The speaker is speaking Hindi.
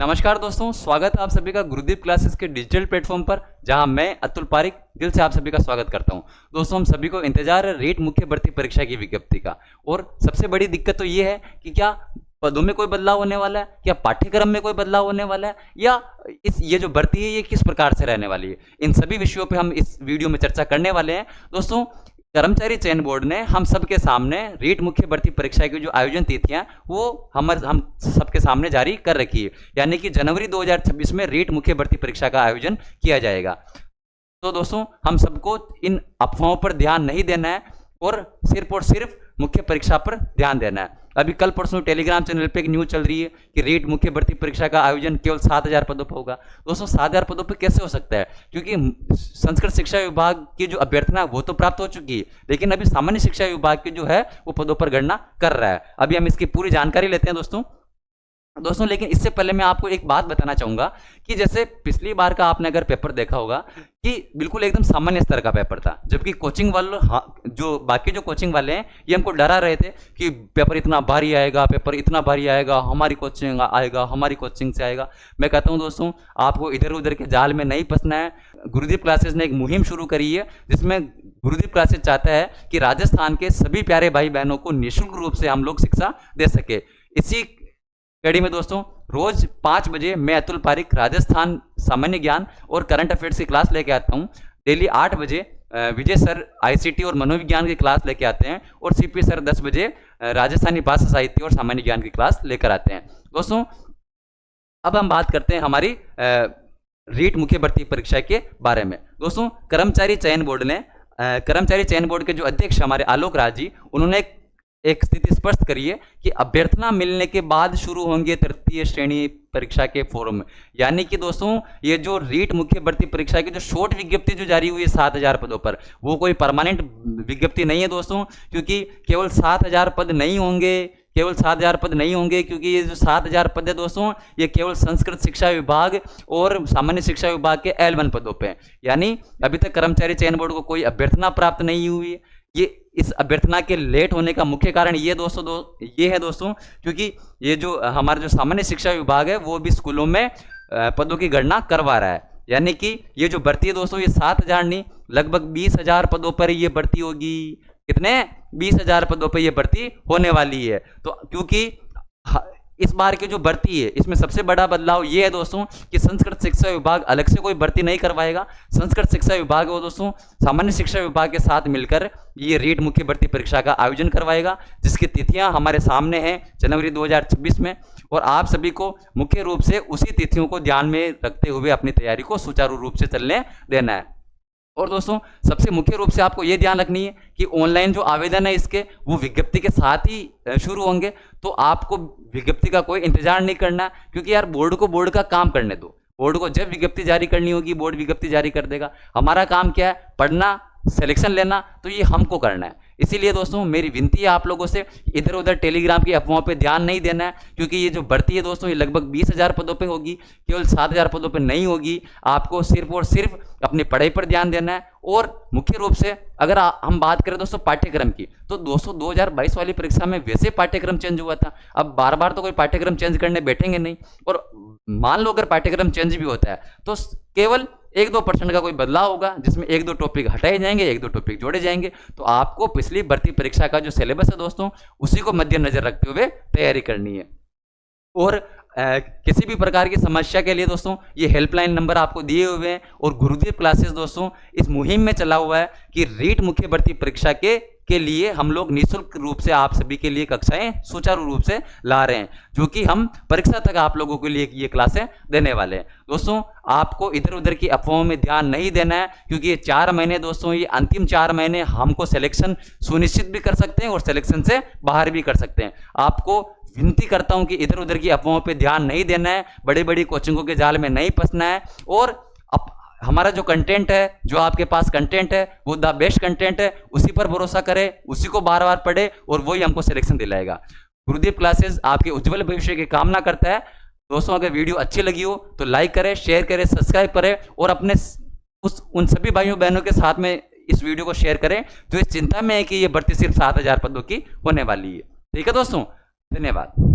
नमस्कार दोस्तों, स्वागत है आप सभी का गुरुदीप क्लासेस के डिजिटल प्लेटफॉर्म पर, जहां मैं अतुल पारिक दिल से आप सभी का स्वागत करता हूं। दोस्तों, हम सभी को इंतजार है रेट मुख्य भर्ती परीक्षा की विज्ञप्ति का। और सबसे बड़ी दिक्कत तो ये है कि क्या पदों में कोई बदलाव होने वाला है, क्या पाठ्यक्रम में कोई बदलाव होने वाला है, या ये जो भर्ती है ये किस प्रकार से रहने वाली है। इन सभी विषयों पर हम इस वीडियो में चर्चा करने वाले हैं। दोस्तों, कर्मचारी चयन बोर्ड ने हम सबके सामने रीट मुख्य भर्ती परीक्षा की जो आयोजन तिथियां वो हम सबके सामने जारी कर रखी है, यानी कि जनवरी 2026 में रीट मुख्य भर्ती परीक्षा का आयोजन किया जाएगा। तो दोस्तों, हम सबको इन अफवाहों पर ध्यान नहीं देना है और सिर्फ मुख्य परीक्षा पर ध्यान देना है। अभी कल परसों टेलीग्राम चैनल पे एक न्यूज चल रही है कि रीट मुख्य भर्ती परीक्षा का आयोजन केवल 7000 पदों पर होगा। दोस्तों, 7000 पदों पर कैसे हो सकता है? क्योंकि संस्कृत शिक्षा विभाग की जो अभ्यर्थना वो तो प्राप्त हो चुकी है, लेकिन अभी सामान्य शिक्षा विभाग की जो है वो पदों पर गणना कर रहा है। अभी हम इसकी पूरी जानकारी लेते हैं दोस्तों, लेकिन इससे पहले मैं आपको एक बात बताना चाहूंगा कि जैसे पिछली बार का आपने अगर पेपर देखा होगा कि बिल्कुल एकदम सामान्य स्तर का पेपर था, जबकि कोचिंग वाले जो बाकी जो कोचिंग वाले हैं ये हमको डरा रहे थे कि पेपर इतना भारी आएगा, हमारी कोचिंग से आएगा। मैं कहता हूं दोस्तों, आपको इधर उधर के जाल में नहीं फंसना है। गुरुदीप क्लासेस ने एक मुहिम शुरू करी है जिसमें गुरुदीप क्लासेस चाहता है कि राजस्थान के सभी प्यारे भाई बहनों को निःशुल्क रूप से हम लोग शिक्षा दे सके। इसी कड़ी में दोस्तों, रोज 5 बजे मैं अतुल पारिक राजस्थान सामान्य ज्ञान और करंट अफेयर्स की क्लास लेके आता हूं। डेली 8 बजे विजय सर आईसीटी और मनोविज्ञान की क्लास लेके आते हैं और सीपी सर 10 बजे राजस्थानी भाषा साहित्य और सामान्य ज्ञान की क्लास लेकर आते हैं। दोस्तों, अब हम बात करते हैं हमारी रीट मुख्य भर्ती परीक्षा के बारे में। दोस्तों, कर्मचारी चयन बोर्ड के जो अध्यक्ष हमारे आलोक राज जी, उन्होंने एक स्थिति स्पष्ट करी है कि अभ्यर्थना मिलने के बाद शुरू होंगे तृतीय श्रेणी परीक्षा के फॉर्म। यानी कि दोस्तों, ये जो रीट मुख्य भर्ती परीक्षा की जो शॉर्ट विज्ञप्ति जो जारी हुई है 7000 पदों पर, वो कोई परमानेंट विज्ञप्ति नहीं है दोस्तों, क्योंकि केवल 7000 पद नहीं होंगे, क्योंकि ये जो 7000 पद है दोस्तों, ये केवल संस्कृत शिक्षा विभाग और सामान्य शिक्षा विभाग के L1 पदों पे। यानी अभी तक कर्मचारी चयन बोर्ड को कोई अभ्यर्थना प्राप्त नहीं हुई है। ये इस अभ्यर्थना के लेट होने का मुख्य कारण ये है दोस्तों, क्योंकि ये जो हमारा जो सामान्य शिक्षा विभाग है वो भी स्कूलों में पदों की गणना करवा रहा है। यानी कि ये जो भर्ती है दोस्तों, ये 7000 नहीं, लगभग 20000 पदों पर ये भर्ती होगी। कितने? 20000 पदों पर ये भर्ती होने वाली है। तो क्योंकि इस बार की जो भर्ती है इसमें सबसे बड़ा बदलाव ये है दोस्तों कि संस्कृत शिक्षा विभाग अलग से कोई भर्ती नहीं करवाएगा। संस्कृत शिक्षा विभाग वो दोस्तों सामान्य शिक्षा विभाग के साथ मिलकर ये रीट मुख्य भर्ती परीक्षा का आयोजन करवाएगा, जिसकी तिथियां हमारे सामने हैं जनवरी 2026 में। और आप सभी को मुख्य रूप से उसी तिथियों को ध्यान में रखते हुए अपनी तैयारी को सुचारू रूप से चलने देना है। और दोस्तों, सबसे मुख्य रूप से आपको यह ध्यान रखनी है कि ऑनलाइन जो आवेदन है इसके वो विज्ञप्ति के साथ ही शुरू होंगे। तो आपको विज्ञप्ति का कोई इंतजार नहीं करना, क्योंकि यार बोर्ड का काम करने दो। बोर्ड को जब विज्ञप्ति जारी करनी होगी बोर्ड विज्ञप्ति जारी कर देगा। हमारा काम क्या है? पढ़ना, सिलेक्शन लेना, तो ये हमको करना है। इसीलिए दोस्तों, मेरी विनती है आप लोगों से, इधर उधर टेलीग्राम की अफवाहों पे ध्यान नहीं देना है, क्योंकि ये जो भर्ती है दोस्तों ये लगभग 20000 पदों पे होगी, केवल 7000 पदों पे नहीं होगी। आपको सिर्फ और सिर्फ अपनी पढ़ाई पर ध्यान देना है। और मुख्य रूप से अगर हम बात करें दोस्तों पाठ्यक्रम की, तो दोस्तों 2022 वाली परीक्षा में वैसे पाठ्यक्रम चेंज हुआ था। अब बार बार तो कोई पाठ्यक्रम चेंज करने बैठेंगे नहीं, और मान लो अगर पाठ्यक्रम चेंज भी होता है तो केवल 1-2% का कोई बदलाव होगा, जिसमें 1-2 टॉपिक हटाए जाएंगे, 1-2 टॉपिक जोड़े जाएंगे। तो आपको पिछली भर्ती परीक्षा का जो सिलेबस है दोस्तों उसी को मद्देनजर रखते हुए तैयारी करनी है। और किसी भी प्रकार की समस्या के लिए दोस्तों ये हेल्पलाइन नंबर आपको दिए हुए हैं। और गुरुदीप क्लासेस दोस्तों इस मुहिम में चला हुआ है कि रीट मुख्य भर्ती परीक्षा के लिए हम लोग निःशुल्क रूप से आप सभी के लिए कक्षाएं सुचारू रूप से ला रहे हैं, जो कि हम परीक्षा तक आप लोगों के लिए ये क्लासें देने वाले हैं। दोस्तों, आपको इधर उधर की अफवाहों में ध्यान नहीं देना है, क्योंकि ये 4 महीने दोस्तों, ये अंतिम 4 महीने हमको सिलेक्शन सुनिश्चित भी कर सकते हैं और सिलेक्शन से बाहर भी कर सकते हैं। आपको विनती करता हूं कि इधर उधर की अफवाहों पे ध्यान नहीं देना है, बड़ी बड़ी कोचिंगों के जाल में नहीं फंसना है। और हमारा जो कंटेंट है, जो आपके पास कंटेंट है वो द बेस्ट कंटेंट है, उसी पर भरोसा करें, उसी को बार बार पढ़े और वही हमको सिलेक्शन दिलाएगा। गुरुदीप क्लासेस आपके उज्जवल भविष्य की कामना करता है। दोस्तों, अगर वीडियो अच्छी लगी हो तो लाइक करें, शेयर करें, सब्सक्राइब करें और अपने उन सभी भाइयों बहनों के साथ में इस वीडियो को शेयर करें जो इस चिंता में है कि ये भर्ती सिर्फ 7000 पदों की होने वाली है। ठीक है दोस्तों, धन्यवाद।